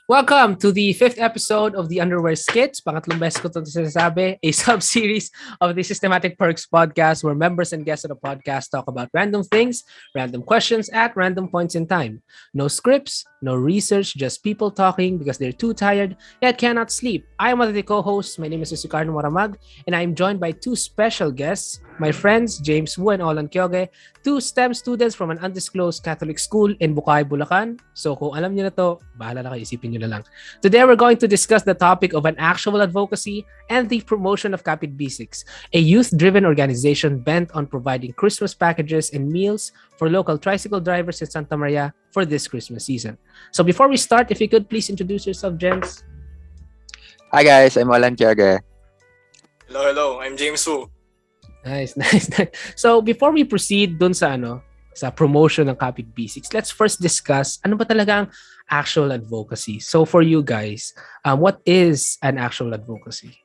Welcome to the fifth episode of the Underwear Skits. Pangatlong beses ko itong sinasabi, a sub-series of the Systematic PERCs Podcast where members and guests of the podcast talk about random things, random questions at random points in time. No scripts, no research, just people talking because they're too tired yet cannot sleep. I am one of the co-hosts. My name is Carlo Maramag and I am joined by two special guests, my friends James Wu and Olan Quiogue, two STEM students from an undisclosed Catholic school in Bucay, Bulacan. So kung alam niyo na to, bahala na kayo, isipin niyo na lang. Today we're going to discuss the topic of an actual advocacy and the promotion of Kapit B6, a youth-driven organization bent on providing Christmas packages and meals for local tricycle drivers in Santa Maria for this Christmas season. So before we start, if you could please introduce yourself, gents. Hi guys, I'm Olan Quiogue. Hello, I'm James Wu. Nice. So before we proceed dun sa sa promotion ng Kapit B6, let's first discuss ano ba talaga ang actual advocacy. So for you guys, what is an actual advocacy?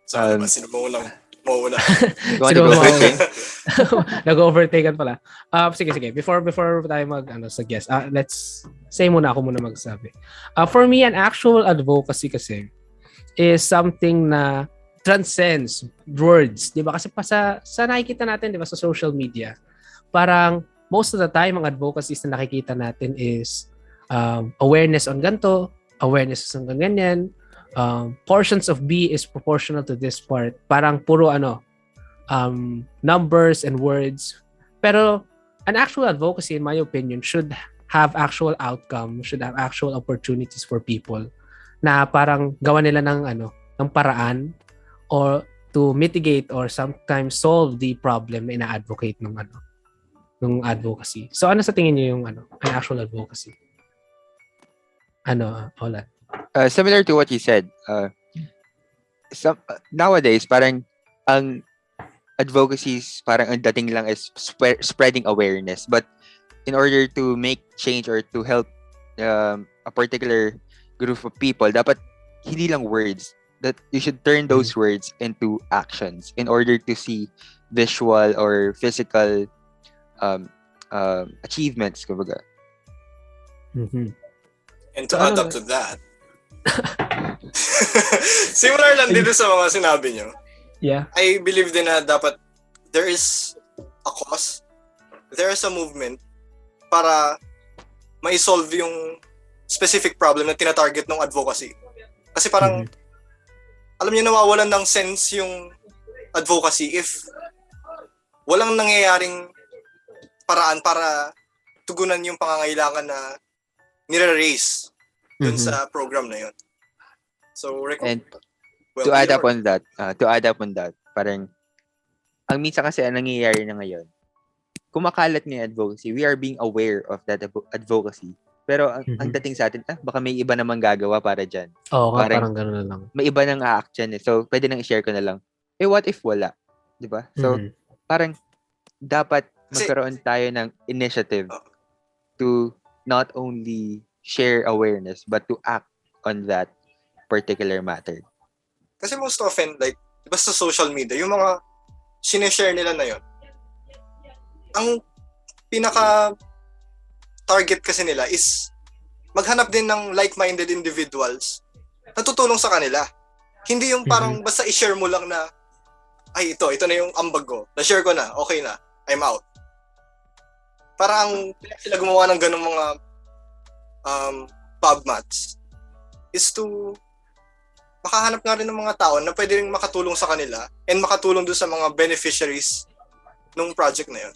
Sino mo una? Nag-overtaken pala. Sige. Before tayo sa guest, let's say ako muna magsabi. For me, an actual advocacy kasi is something na transcends words, 'di ba? Kasi sa nakikita natin, 'di ba, sa social media, parang most of the time ang advocacies na nakikita natin is awareness on ganto, awareness on ganyan, portions of B is proportional to this part. Parang puro numbers and words. Pero an actual advocacy, in my opinion, should have actual outcome, should have actual opportunities for people na parang gawa nila ng paraan or to mitigate or sometimes solve the problem na ina-advocate ng advocacy. So ano sa tingin niyo yung an actual advocacy? Olan? Similar to what you said, nowadays parang ang advocacies parang ang dating lang is spreading awareness, but in order to make change or to help a particular group of people, dapat hindi lang words, that you should turn those words into actions in order to see visual or physical achievements, kumbaga. Mm-hmm. And to add up to that, similar lang dito sa mga sinabi nyo. Yeah. I believe din na dapat there is a cause, there is a movement para ma-solve yung specific problem na tinatarget ng advocacy. Kasi parang alam niyo, nawawalan ng sense yung advocacy if walang nangyayaring paraan para tugunan yung pangangailangan na nire-raise dun sa program na yun. So, to add up on that, parang ang minsan kasi ang nangyayari na ngayon, kumakalat ng advocacy, we are being aware of that advocacy. Pero ang dating sa atin, baka may iba namang gagawa para dyan. Oo, parang gano'n na lang. May iba nang a-act dyan. So, pwede nang i-share ko na lang. What if wala? Diba? So, parang dapat magkaroon tayo ng initiative to not only share awareness, but to act on that particular matter. Kasi most often, like, diba sa social media, yung mga sineshare nila na yun, ang target kasi nila is maghanap din ng like-minded individuals na tutulong sa kanila. Hindi yung parang basta i-share mo lang na ay ito na yung ambag ko. Na-share ko na, okay na, I'm out. Parang sila gumawa ng ganung mga pub mats is to makahanap nga rin ng mga tao na pwede rin makatulong sa kanila and makatulong doon sa mga beneficiaries ng project na yun.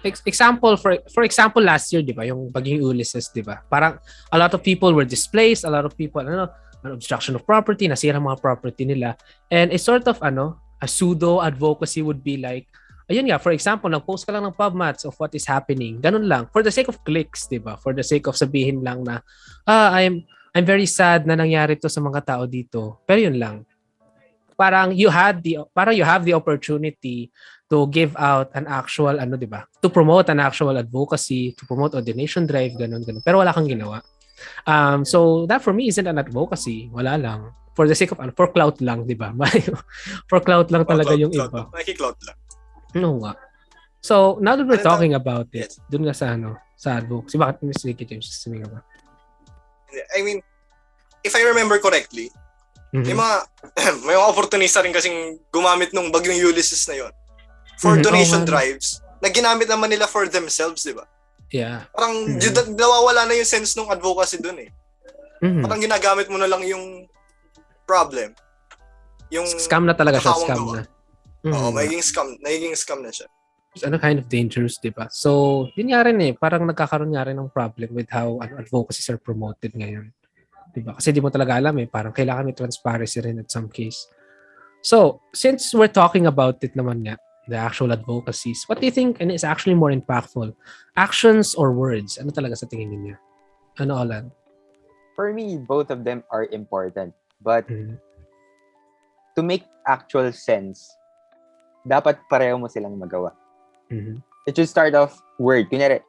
For example, last year, di ba, yung Bagyong Ulysses, di ba? Parang a lot of people were displaced, a lot of people, an obstruction of property, nasira mga property nila. And a sort of, a pseudo advocacy would be like, ayun nga, for example, nag-post ka lang ng PubMats of what is happening. Ganun lang. For the sake of clicks, di ba? For the sake of sabihin lang na, I'm very sad na nangyari to sa mga tao dito. Pero yun lang. Parang you have the opportunity to give out an actual di ba? To promote an actual advocacy, to promote a donation drive, ganun. Pero wala kang ginawa. So that for me isn't an advocacy. Wala lang. For the sake of for clout lang, di ba? For clout lang talaga yung iba. Clout lang. No nga. So now that we're talking about it, dun nga sa sa advocacy? Bakit Mr. James? Sabi ka ba? I mean, if I remember correctly, may mga opportunista rin kasing gumamit nung bagyong Ulysses na yon for donation drives na ginamit naman nila for themselves, di ba? Yeah. Parang nawawala na yung sense ng advocacy dun eh. Parang ginagamit mo na lang yung problem. Yung scam na talaga siya, scam na. Oo, nagiging scam na siya. Ano kind of dangerous, di ba? So, yun nga rin eh, parang nagkakaroon nga rin ng problem with how advocacies are promoted ngayon. Diba? Kasi di mo talaga alam eh, parang kailangan may transparency rin at some case. So, since we're talking about it naman nga, the actual advocacies, what do you think is actually more impactful? Actions or words? Ano talaga sa tingin niyo? Ano, Olan? For me, both of them are important. But to make actual sense, dapat pareho mo silang magawa. It should start off word. Kunyari,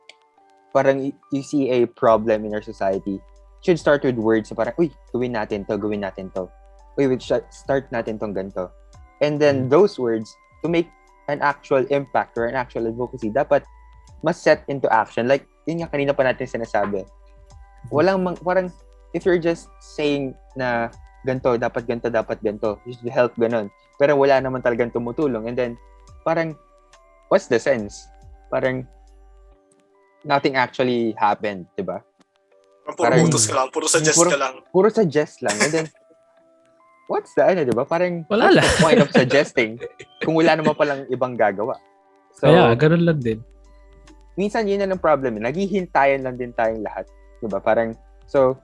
parang you see a problem in our society, should start with words. So parang, uy, gawin natin to. Uy, start natin tong ganito. And then those words, to make an actual impact or an actual advocacy, dapat mas set into action. Like, yun nga kanina pa natin sinasabi. Parang, if you're just saying na ganito, dapat ganito, you should help, ganon. Pero wala naman talagang tumutulong. And then, parang, what's the sense? Parang, nothing actually happened, diba? Puro utos ka lang, puro suggest ka lang. Puro suggest lang. And then, what's the diba? Parang, wala what's the point of suggesting kung wala naman palang ibang gagawa? So, kaya, ganun lang din. Minsan, yun na ng problem. Naghihintayan lang din tayong lahat. Diba? Parang, so,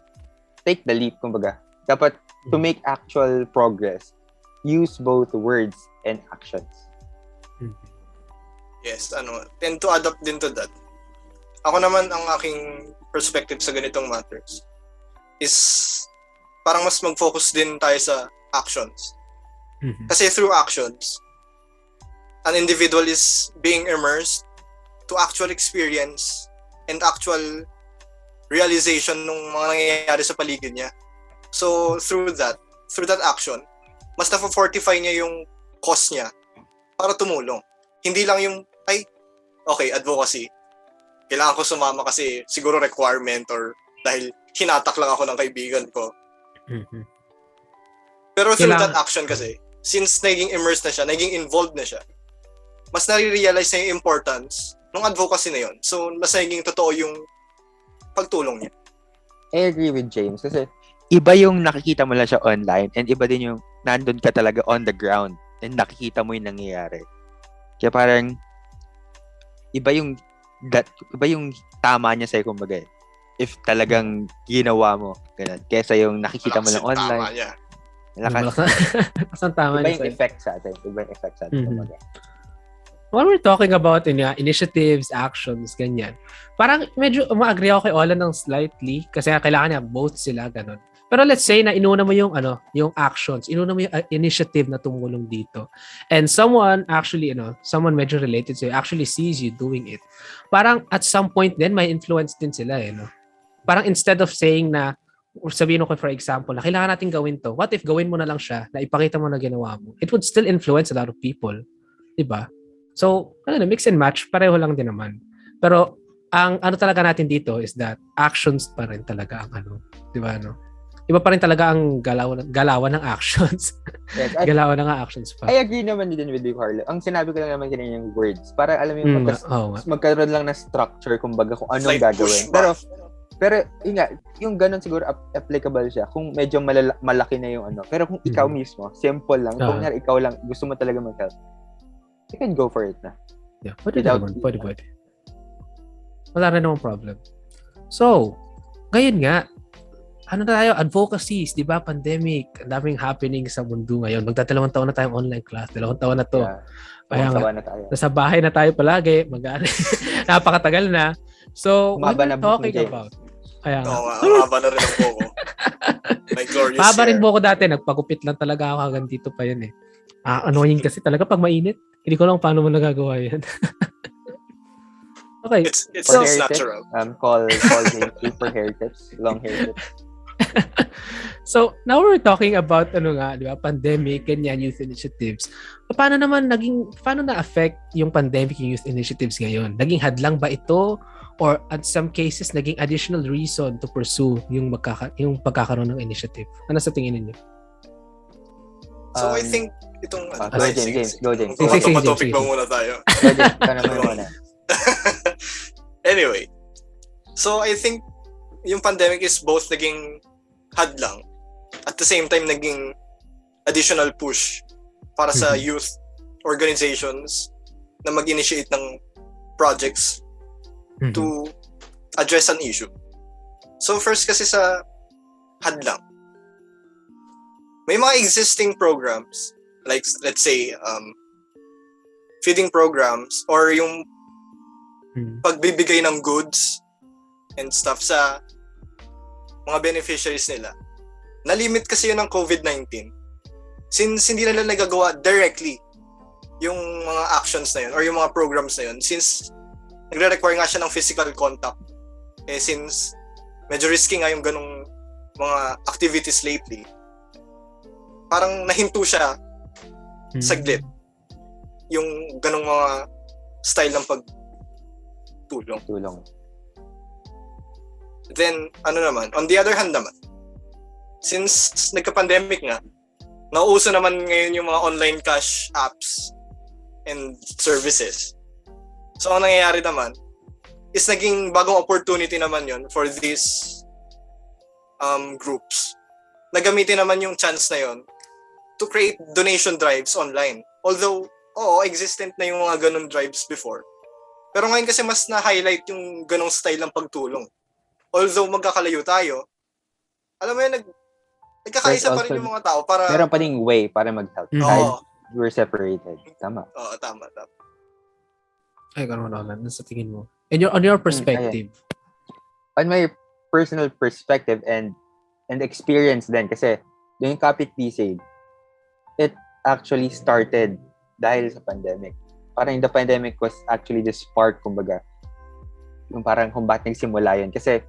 take the leap, kumbaga. Dapat, to make actual progress, use both words and actions. Yes, and to adapt din to that. Ako naman, ang aking perspective sa ganitong matters is parang mas mag-focus din tayo sa actions. Kasi through actions, an individual is being immersed to actual experience and actual realization ng mga nangyayari sa paligid niya. So through that action, mas na-fortify niya yung cause niya para tumulong. Hindi lang yung, advocacy. Kailangan ko sumama kasi siguro requirement or dahil hinatak lang ako ng kaibigan ko. Pero through that action kasi, since naging immersed na siya, naging involved na siya, mas nare-realize na yung importance ng advocacy na yun. So, mas naging totoo yung pagtulong niya. I agree with James kasi iba yung nakikita mo lang siya online and iba din yung nandun ka talaga on the ground and nakikita mo yung nangyayari. Kaya parang iba yung tama niya sa'yo, kumbaga eh. If talagang ginawa mo, ganun. Kesa yung nakikita mo lang online. Tama niya. Tama iba yung effect sa atin. Kumbaga. When we're talking about initiatives, actions, ganyan, parang medyo ma-agree ako kay Olan ng slightly kasi kailangan niya both sila, ganun. Pero let's say na inuna mo yung actions, inuna mo yung initiative na tumulong dito. And someone actually, someone medyo related to you actually sees you doing it. Parang at some point then may influence din sila Parang instead of saying na sabihin ko for example na kailangan natin gawin to, what if gawin mo na lang siya na ipakita mo na ginawa mo? It would still influence a lot of people. Diba? So, mix and match, pareho lang din naman. Pero ang talaga natin dito is that actions pa rin talaga ang diba Iba pa rin talaga ang galawan ng actions. Yes, galawan ng actions pa. I agree naman din with you, Carlo. Ang sinabi ko lang naman kanina yung words. Para alam mo yung magkaroon lang na structure kumbaga kung anong gagawin. Pero yun nga, yung ganun siguro applicable siya kung medyo malaki na yung Pero kung ikaw mismo, simple lang. Kung ikaw lang, gusto mo talaga mag-help, you can go for it na. Yeah, pwede. Wala rin namang problem. So, ngayon nga, advocacies, di ba? Pandemic, ang daming happening sa mundo ngayon. Magdadalawang taon na tayong online class. 2 taon na to. Yeah. Kaya na tayo. Nasa bahay na tayo palagi. Napakatagal na. So, what we're talking about? Mahaba na rin ang buko. My glorious mahaba rin buko dati. Nagpagupit lang talaga ako hanggang dito pa yun annoying kasi talaga pag mainit. Hindi ko lang paano mo nagagawa yan. Okay. It's natural. Call me for hair tips. Long hair tips. So, now we're talking about di ba, pandemic, ganyan, youth initiatives. Paano na-affect yung pandemic yung youth initiatives ngayon? Naging hadlang ba ito or at some cases naging additional reason to pursue yung pagkakaroon ng initiative? Ano sa tingin niyo? So I think itong go James. Sige, topic ba James. muna tayo? Go James, ka naman muna. Anyway, so I think yung pandemic is both naging hadlang at the same time naging additional push para sa youth organizations na mag-initiate ng projects to address an issue. So first kasi sa hadlang, may mga existing programs like let's say feeding programs or yung pagbibigay ng goods and stuff sa mga beneficiaries nila. Na-limit kasi yun ng COVID-19 since hindi nila nagagawa directly yung mga actions na yun or yung mga programs na yun since nagre-require nga siya ng physical contact. Since medyo risky nga yung ganong mga activities lately, parang nahinto siya saglit yung ganong mga style ng pagtulong. Then, on the other hand naman, since nagka-pandemic nga, nauuso naman ngayon yung mga online cash apps and services. So, ang nangyayari naman is naging bagong opportunity naman yon for these groups. Nagamitin naman yung chance na yon to create donation drives online. Although, existent na yung mga ganong drives before. Pero ngayon kasi mas na-highlight yung ganong style ng pagtulong. Although magkakalayo tayo, alam mo yun, nagkakaisa pa rin yung mga tao para... Meron pa ding way para mag-help. Kahit we're separated. Tama. Oo, tama. Ay, gano'n na. Ano sa tingin mo? On your perspective? On my personal perspective and experience din, kasi yung Kapit Bisig, it actually started dahil sa pandemic. Parang the pandemic was actually the spark, kumbaga. Yung parang kung bakit nagsimula yun. Kasi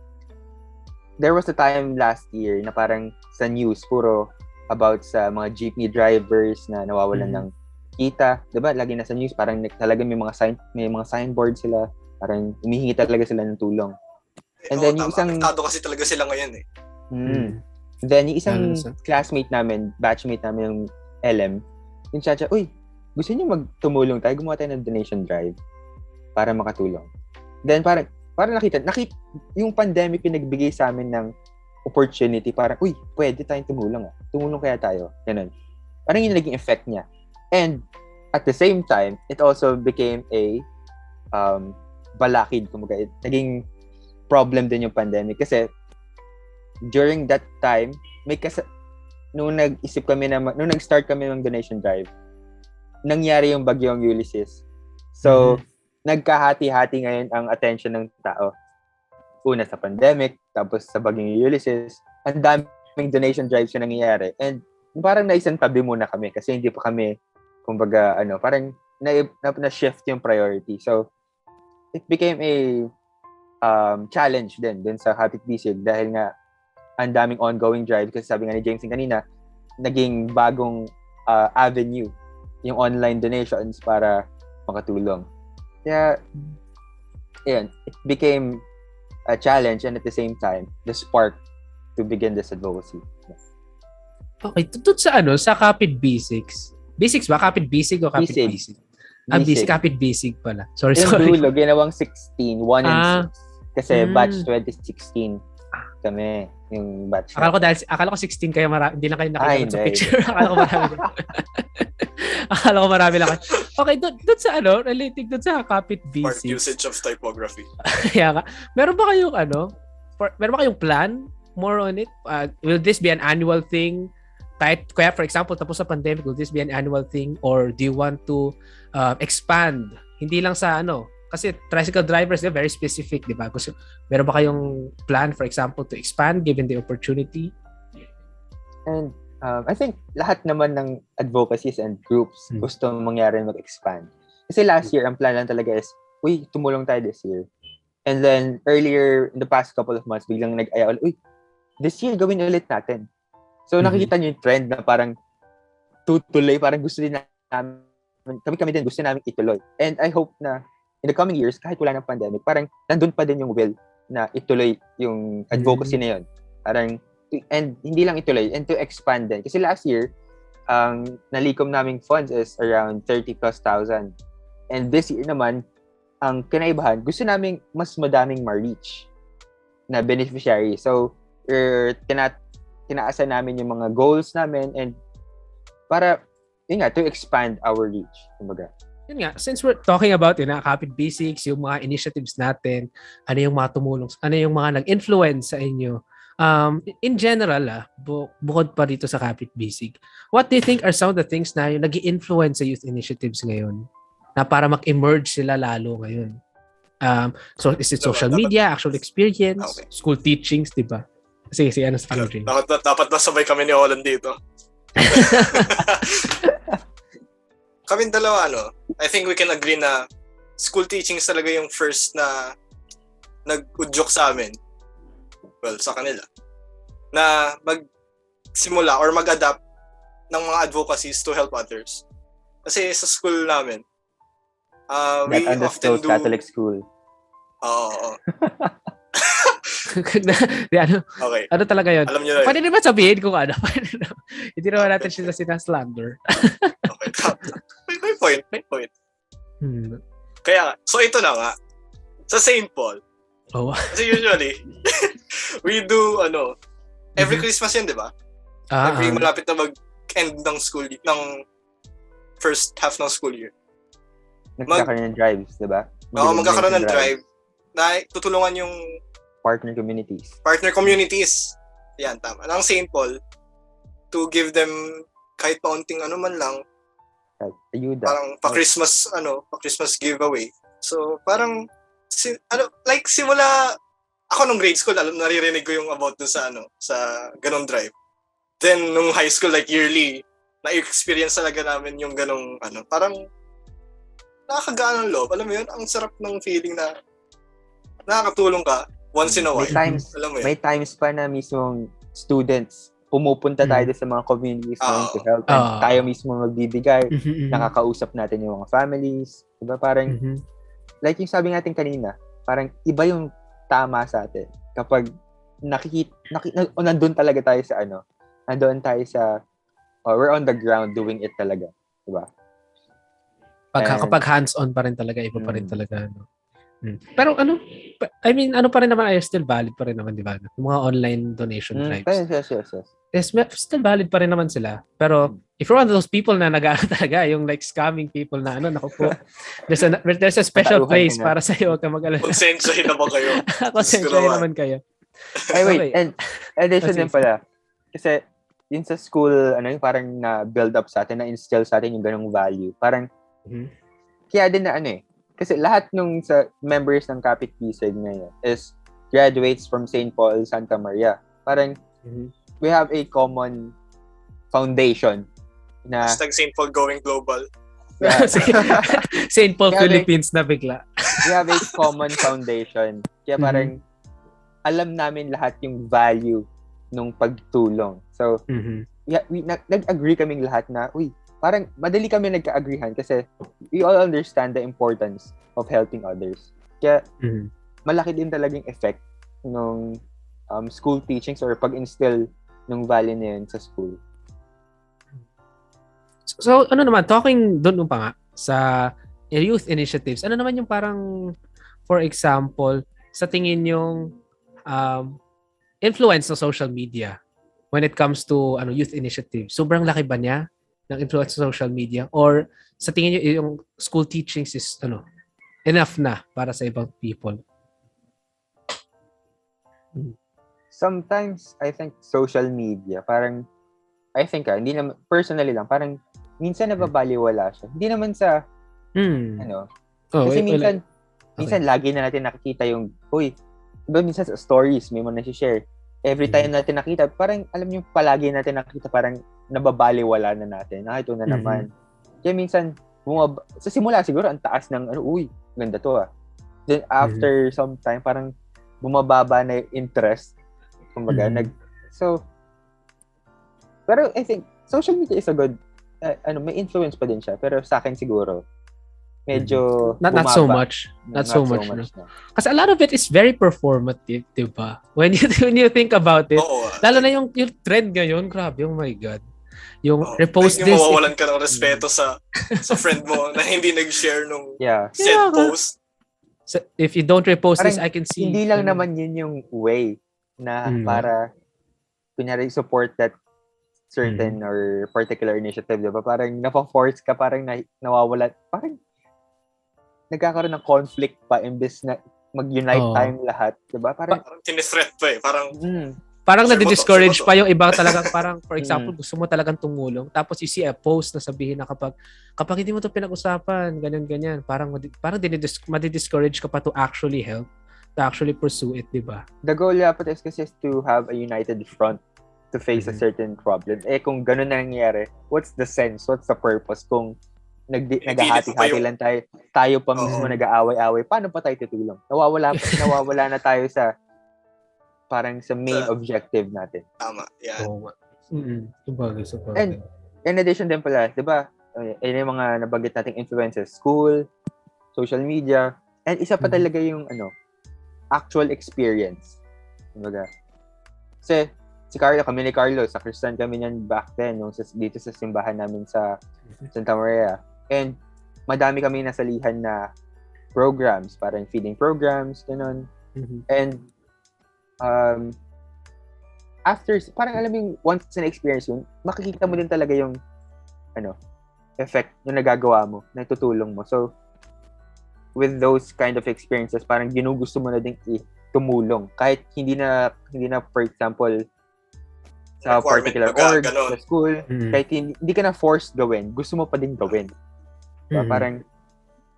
there was a time last year na parang sa news, puro about sa mga jeepney drivers na nawawalan ng kita. Diba? Lagi na sa news, parang talaga may mga signboard sila. Parang humihingi talaga sila ng tulong. And then yung isang... Apektado kasi talaga sila ngayon eh. Then yung isang classmate namin, batchmate namin yung LM, yung chacha, uy, gusto niyo magtumulong tayo, gumawa tayo ng donation drive para makatulong. Then parang nakita yung pandemic yung nagbigay sa amin ng opportunity, parang, uy, pwede tayong tumulong. Tumulong kaya tayo. Ganun. Parang yung naging effect niya. And at the same time, it also became a balakid, kumbaga. Naging problem din yung pandemic kasi during that time, nung nag-start kami ng donation drive, nangyari yung bagyong Ulysses. So, nagkahati-hati ngayon ang attention ng tao. Una sa pandemic, tapos sa bagyong Ulysses. Ang daming donation drives yung nangyayari. And parang naisang tabi muna kami kasi hindi pa kami, kumbaga, parang na-shift yung priority. So, it became a challenge din sa Kapit Bisig dahil nga ang daming ongoing drive kasi sabi nga ni James kanina, naging bagong avenue yung online donations para makatulong. Kaya, it became a challenge and at the same time, the spark to begin this advocacy. Okay, tutod sa Kapit Basics. Basics ba? Kapit Bisig o Kapit Bisig? Bisig. Kapit Bisig pala. Sorry. Yung dulo, ginawang 16, 1 and 6. Kasi batch 2016 kami, yung batch. Akala ko 16 kaya hindi lang kayo nakita sa picture. Akala ko marami lang. Okay, doon sa relating doon sa Kapit Bisig. Part usage of typography. Kaya meron ba kayong plan more on it? Will this be an annual thing? Kaya for example, tapos sa pandemic, will this be an annual thing or do you want to expand? Hindi lang sa kasi tricycle drivers, they're very specific, di ba? Meron ba kayong plan, for example, to expand given the opportunity? And I think lahat naman ng advocacies and groups gusto mangyari mag-expand. Kasi last year, ang plan lang talaga is, uy, tumulong tayo this year. And then, earlier, in the past couple of months, biglang nag-aya, uy, this year, gawin ulit natin. So, nakikita niyo yung trend na parang tutuloy, parang gusto din namin, kami din gusto namin ituloy. And I hope na in the coming years, kahit wala ng pandemic, parang nandun pa din yung will na ituloy yung advocacy na yun. Parang, and hindi lang ituloy, and to expand din. Kasi last year, ang nalikom naming funds is around 30,000+. And this year naman, ang kinaibahan, gusto naming mas madaming ma-reach na beneficiary. So, tinaasan namin yung mga goals namin and para, yun nga, to expand our reach. Kumbaga. Yun nga, since we're talking about Kapit Basics, yung mga initiatives natin, ano yung mga tumulong, ano yung mga nag-influence sa inyo. In general, bukod pa dito sa Kapit Basic, what do you think are some of the things na yung nag-influence sa youth initiatives ngayon na para mag-emerge sila lalo ngayon? So, is it social media, actual experience, school teachings, di ba? Sige, ano sa Ring? Dapat masabay kami ni Olan dito. Kaming dalawa, I think we can agree na school teachings talaga yung first na nag-udyok sa amin. Well, sa kanila. Na magsimula or mag-adapt ng mga advocacies to help others. Kasi sa school namin, we often do... Catholic school. Oo. Okay. Ano talaga yun? Alam niyo na yun. Pwede naman sabihin kung ano. Hindi naman natin sila sinaslander. Okay. May point. Kaya, so ito na nga. Sa St. Paul. Oh. Kasi usually, we do, every Christmas yun, di ba? Every malapit na mag-end ng school, ng first half ng school year. Magkakaroon ng drives, di ba? Oo, magkakaroon ng drive na tutulungan yung partner communities. Yan, tama. Ng St. Paul to give them kahit paunting man lang. Ayuda. Parang pa-Christmas giveaway. So, parang simula ako nung grade school, naririnig ko yung about dun sa ganong drive. Then nung high school, like yearly, na-experience talaga namin yung ganong parang nakakagaan ng loob. Alam mo yun, ang sarap ng feeling na nakakatulong ka once in a while. May times pa na mismong students pumupunta tayo sa mga communities to help and tayo mismo magbibigay, nakakausap natin yung mga families, diba? Parang like yung sabi natin kanina, parang iba yung tama sa atin kapag nandun talaga tayo sa nandoon tayo sa we're on the ground doing it talaga, diba? Kapag hands-on pa rin talaga, iba pa rin talaga. Pero ano pa rin naman, ay still valid pa rin naman, di ba? Yung mga online donation drives. Yes, still valid pa rin naman sila. Pero if you're one of those people na talaga, yung like scamming people na naku po, there's a special place para sa iyo, huwag ka mag-alala. Konsensyahin naman kayo. Konsensyahin naman kayo. Ay, wait. And addition din pala. Kasi yun sa school, yung parang na-build up sa atin, na-instill sa atin yung ganong value. Parang, kaya din na kasi lahat nung sa members ng Kapit Basic ngayon is graduates from St. Paul, Santa Maria. Parang, we have a common foundation na... St. Paul going global. Yeah. St. Paul Philippines na bigla. We have a common foundation. Kaya parang, alam namin lahat yung value nung pagtulong. So, nag-agree kaming lahat na, parang madali kami nagka-agreehan kasi we all understand the importance of helping others. Kaya malaki din talagang effect ng school teachings or pag-instill ng value na yun sa school. So, talking doon pa nga sa youth initiatives, ano naman yung parang, for example, sa tingin yung influence ng social media when it comes to youth initiatives? Sobrang laki ba niya ng influence sa social media, or sa tingin niyo yung school teachings is enough na para sa ibang people? Sometimes I think social media parang hindi naman personally lang, parang minsan nababaliwala siya. Hindi naman sa kasi minsan lagi na natin nakikita yung diba minsan sa stories may mga nasi-share. Every time natin nakita, parang alam niyo palagi natin nakita, parang nababaliwala na natin. Ito na naman. Kaya minsan, sa simula siguro, ang taas ng, ganda to . Then after some time, parang bumababa na yung interest. Kumbaga, pero I think, social media is a good, may influence pa din siya. Pero sa akin siguro, medyo Not so bumaba. much. Not so much. No? na. Kasi a lot of it is very performative, di ba? When you think about it, Oo. lalo na yung trend ngayon, grabe, oh my God. Yung repost like, yung this. mawawalan ka ng respeto sa friend mo na hindi nag-share nung said Yeah, post. So, if you don't repost Parang this, I can see. Hindi lang naman yun yung way na para kunyari support that certain or particular initiative, diba? Parang napa-force ka, parang nawawala, parang nagkakaroon ng conflict pa imbes na mag-unite tayong lahat, diba? Parang tinithreat pa eh. Parang nadi-discourage pa yung iba talagang parang, for example, gusto mo talagang tumulong. Tapos you see a post na sabihin na kapag hindi mo to pinag-usapan, ganyan, parang madi-discourage ka pa to actually help, to actually pursue it, di ba? The goal dapat is kasi to have a united front to face a certain problem. Eh kung ganun na nangyayari, what's the sense? What's the purpose? Kung naghahati-hati lang tayo pa mismo nag-aaway-away, paano pa tayo tutulong? Nawawala na tayo sa parang sa main objective natin. Tama, yeah. Sabagay. And in addition din pala, di ba, yung mga nabanggit nating influences, school, social media, and isa pa talaga yung actual experience. Diba? Kasi kami ni Carlo, sa Christian kami niyan back then, yung dito sa simbahan namin sa Santa Maria. And madami kami nasalihan na programs, parang feeding programs, ganun. And after, parang alam mo yung once na experience yun, makikita mo din talaga yung effect yung nagagawa mo, na tutulong mo. So, with those kind of experiences, parang ginugusto mo na din tumulong. Kahit hindi na for example, sa particular org, sa school, kahit hindi ka na forced gawin, gusto mo pa din gawin. So, parang,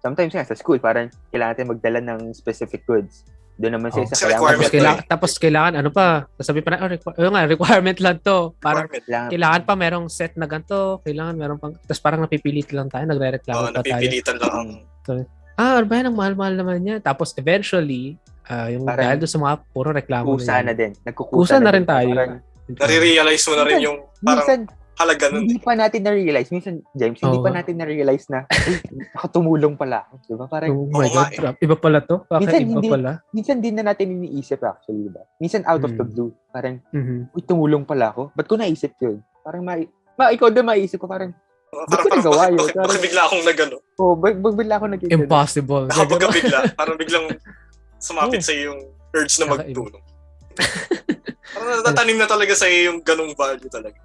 sometimes nga sa school, parang kailangan natin magdala ng specific goods. Doon naman sa isa tapos kailangan ano pa, sabi pa na requirement lang to. Parang kailangan pa merong set na ganito, kailangan meron pang, tapos parang napipilit lang tayo, nagrereklamo pa tayo. Napipilitan lang. Ano ba yan, ang mahal-mahal naman niya. Tapos eventually, yung dahil doon sa mga puro reklamo kusa na din. Nagkukusa na rin tayo. Nare-realize mo na rin yung parang halaga nun. Hindi pa natin na-realize. Minsan, James, hindi pa natin na-realize na nakatumulong pala ako. Diba? Parang, oh my God, iba pala to? Minsan din na natin iniisip actually, diba? Minsan out of the blue. Parang, uy, tumulong pala ako. Ba't ko naisip yun? Parang ikaw din maisip ko, parang, bakit bigla akong nagano? Bigla akong naging impossible. Kapag bigla, parang biglang sumapit sa yung urge na magtulong. Parang natatanim na talaga sa yung ganung value talaga.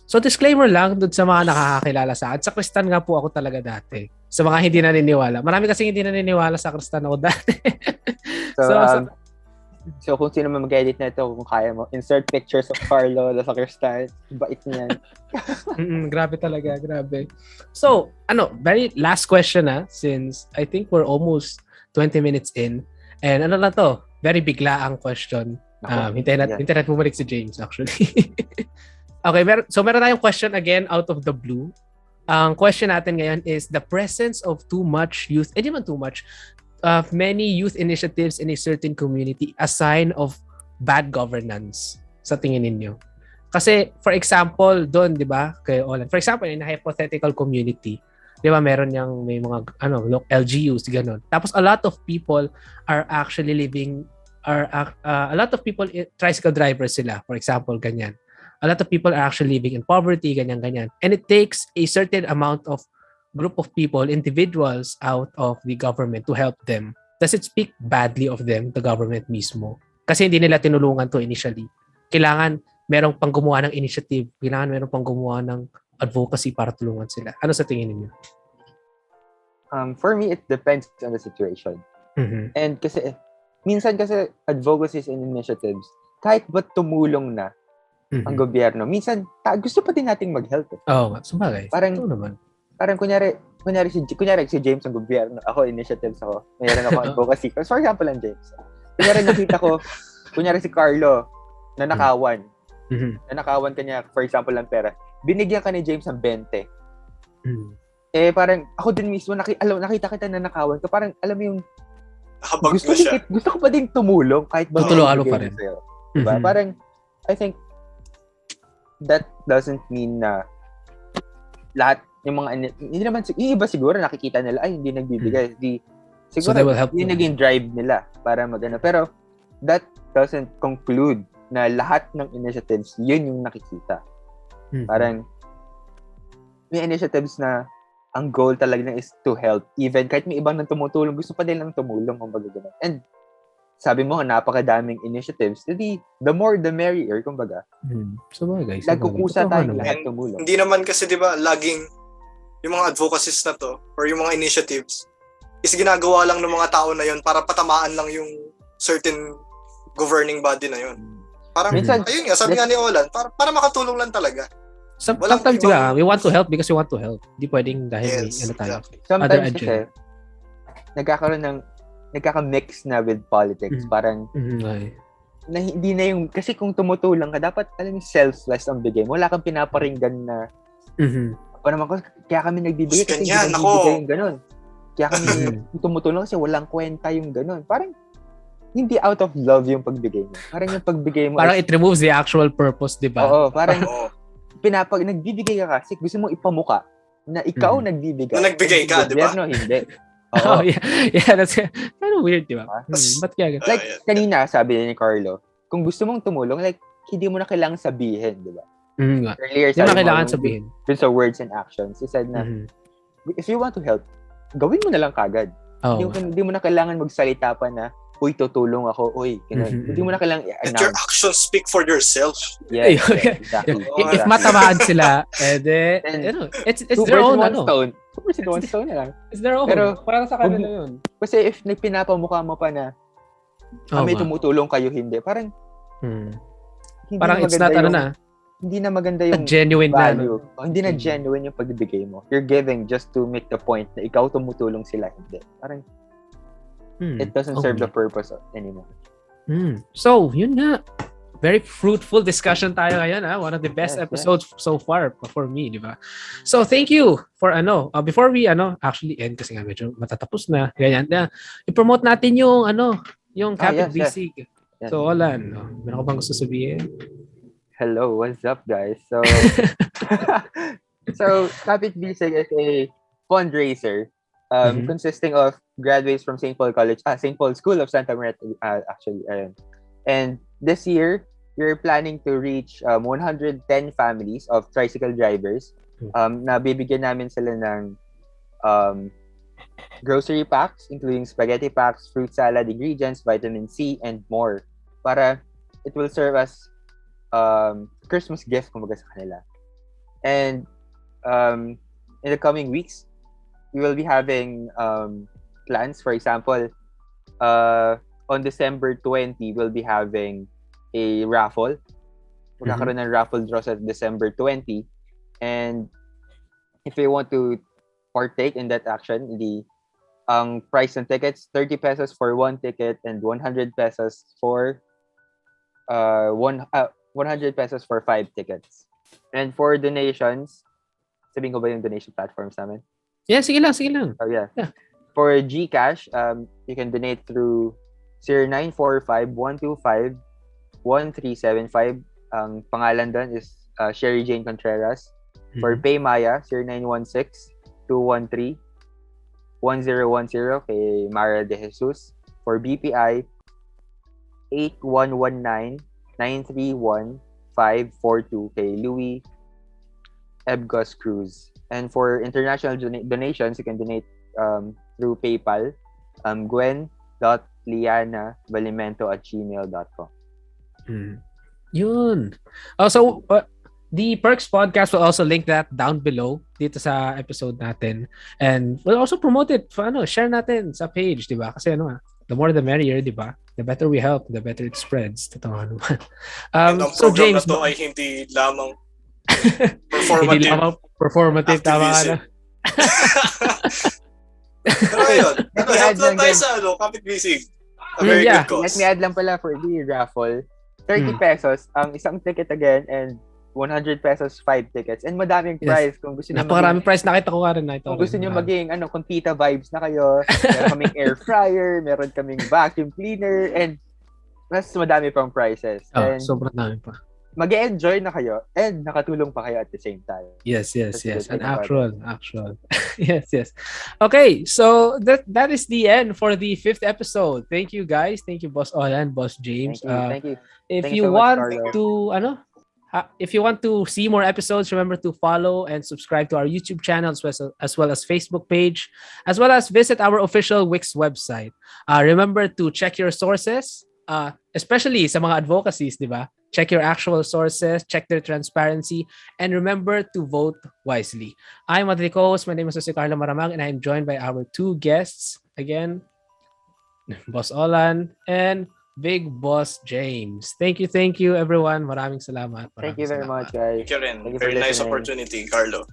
So disclaimer lang doon sa mga nakakakilala sa akin. Sa Kristan nga po ako talaga dati. Sa mga hindi naniniwala. Marami kasi hindi naniniwala sa Kristan ako dati. So kung sino man mag-edit na ito, kung kaya mo, insert pictures of Carlo sa Kristan. Bait niyan. Grabe talaga, grabe. So, very last question since I think we're almost 20 minutes in. And ano na to? Very bigla ang question. Hintayin natin bumalik si James actually. Okay, so meron tayong question again out of the blue. Ang question natin ngayon is the presence of too much youth, hindi man too much, of many youth initiatives in a certain community a sign of bad governance sa tingin ninyo? Kasi for example, doon, 'di ba, kay Olan. For example, in a hypothetical community, 'di ba, meron yang may mga LGUs ganun. Tapos a lot of people are actually a lot of people tricycle drivers sila, for example, ganyan. A lot of people are actually living in poverty, ganyan. And it takes a certain amount of group of people, individuals out of the government to help them. Does it speak badly of them, the government mismo? Kasi hindi nila tinulungan to initially. Kailangan merong pang gumawa ng initiative, kailangan merong pang gumawa ng advocacy para tulungan sila. Ano sa tingin niyo? For me, it depends on the situation. And minsan kasi advocacies and initiatives, kahit ba tumulong na ang gobyerno, minsan gusto pa din nating mag-help. Sabagay. Parang kunyari si James ang gobyerno, ako initiatives ako, mayroon ako advocacy. For example lang, James. Kunyari nakita ko, si Carlo, nanakawan. Nanakawan kanya, for example lang pera. Binigyan ka ni James ng 20. Parang ako din mismo, nakita kita nanakawan ka, parang alam mo yung gusto ko pa din tumulong kahit ba tutulungan mo pa rin. Diba? Parang I think that doesn't mean na lahat yung mga hindi naman yung iba siguro nakikita nila ay hindi nagbibigay. So Siguro they will help yung naging drive nila para magano. Pero that doesn't conclude na lahat ng initiatives yun yung nakikita. Parang may initiatives na ang goal talaga na is to help. Even kahit may ibang nang tumutulong, gusto pa nilang tumulong kumbaga ganun. And sabi mo, napakadaming initiatives. Jadi, the more, the merrier, kumbaga. So, guys. Nagkukusa tayong lahat tumulong. Hindi naman kasi, di ba, laging yung mga advocacies na to, or yung mga initiatives, is ginagawa lang ng mga tao na yun para patamaan lang yung certain governing body na yun. Parang, ayun nga, sabi nga ni Olan, para makatulong lang talaga. Sometimes we want to help because we want to help. Hindi pwedeng dahil may tayo. Exactly. Sometimes kasi, nagkakaroon ng nagkaka-mix na with politics. Parang, na hindi na yung, kasi kung tumutulong ka, dapat, alam mo, selfless ang bigay mo. Wala kang pinaparinggan na, o naman ko, kaya kami nagbibigay kasi hindi nagbibigay yung ganun. Kaya kami tumutulong kasi walang kwenta yung ganun. Parang, hindi out of love yung pagbigay mo. Parang yung pagbigay mo. Parang it removes the actual purpose, di ba? Oo, parang, nagbibigay ka kasi gusto mo ipamuka na ikaw nagbibigay. Na nagbigay ka, di ba? Hindi. Oh, yeah, that's kind of weird, di ba? Ba't kaya? Like, kanina, sabi ni Carlo, kung gusto mong tumulong, like, hindi mo na kailangang sabihin, di ba? Earlier, hindi mo na kailangan sabihin. Dun sa words and actions, he said na, if you want to help, gawin mo na lang kagad. Hindi mo na kailangan magsalita pa na, uy, tutulong ako, uy, ganun. Hindi mo na kailangang i-announce. Let your actions speak for yourself. Yeah, exactly. If matamaan sila, it's their own, Two birds with one stone na lang. It's their own. Pero, parang sa kanila yun. Kasi if pinapamukha mo pa na, may tumutulong kayo, hindi. Parang, parang it's not, hindi na maganda yung genuine value. Hindi na genuine yung pagbibigay mo. You're giving just to make the point na ikaw tumutulong sila, hindi. Parang, it doesn't serve the purpose anymore. So, yun nga. Very fruitful discussion tayo ngayon. One of the best episodes so far for me, di ba? So, thank you for before we actually end kasi nga medyo matatapos na. Ganyan na. I-promote natin yung yung Capit BC. Yes. So, Olan, meron ka bang gusto sabihin? Hello, what's up, guys? So Capit BC is a fundraiser consisting of graduates from St. Paul College, St. Paul School of Santa Maria, actually. And this year, we're planning to reach 110 families of tricycle drivers. Na bibigyan namin sila ng grocery packs, including spaghetti packs, fruit salad ingredients, vitamin C, and more. Para it will serve as Christmas gift kumbaga sa kanila. And in the coming weeks, we will be having plans. For example, on December 20, we'll be having a raffle. Magkakaroon ng raffle draw sa December 20. And if you want to partake in that action, ang price ng tickets, 30 pesos for one ticket and 100 pesos for 100 pesos for 5 tickets. And for donations, sabihin ko ba yung donation platforms namin? Yeah, sige lang. Oh, yeah. For GCash, you can donate through 0945-125-1375. Ang pangalan doon is Sherry Jane Contreras. For Paymaya, 0916-213-1010 kay Mara De Jesus. For BPI, 8119-931-542 kay Louis Ebgos Cruz. And for international donations, you can donate through PayPal, gwen.lianabalimento@gmail.com. Yun. Also, the Perks Podcast will also link that down below dito sa episode natin. And we'll also promote it. Share natin sa page, di ba? Kasi the more the merrier, di ba? The better we help, the better it spreads. Totoo naman. And ang so program James, na to ay hindi lamang performative. Hindi lamang performative. Tama ka na. Pero ayun, help lang tayo sa Capit BC. A very good cause. Let me add lang pala for the raffle. 30 pesos ang isang ticket again and 100 pesos 5 tickets. And madaming prize kung gusto niyo. Napakaraming prize, nakita ko nga rin na ito. Kung gusto niyo maging kung tita vibes na kayo, meron kaming air fryer, meron kaming vacuum cleaner, and mas madami pang prizes. Sobrang dami pa. mag-enjoy na kayo and nakatulong pa kayo at the same time. Yes. That's the good An thing about actual. Yes. Okay, so that is the end for the 5th episode. Thank you guys. Thank you, Boss Olan, Boss James. Thank you. If Thank you you so much, want Carlo. to if you want to see more episodes, remember to follow and subscribe to our YouTube channel as well as Facebook page, as well as visit our official Wix website. Remember to check your sources, especially sa mga advocacies, di ba? Check your actual sources, check their transparency, and remember to vote wisely. I'm one of the co-hosts. My name is Carlo Maramag, and I'm joined by our 2 guests again, Boss Olan and Big Boss James. Thank you everyone. Maraming salamat. Thank you very much, guys. Thank you rin. Thank you for Very nice listening. opportunity, Carlo.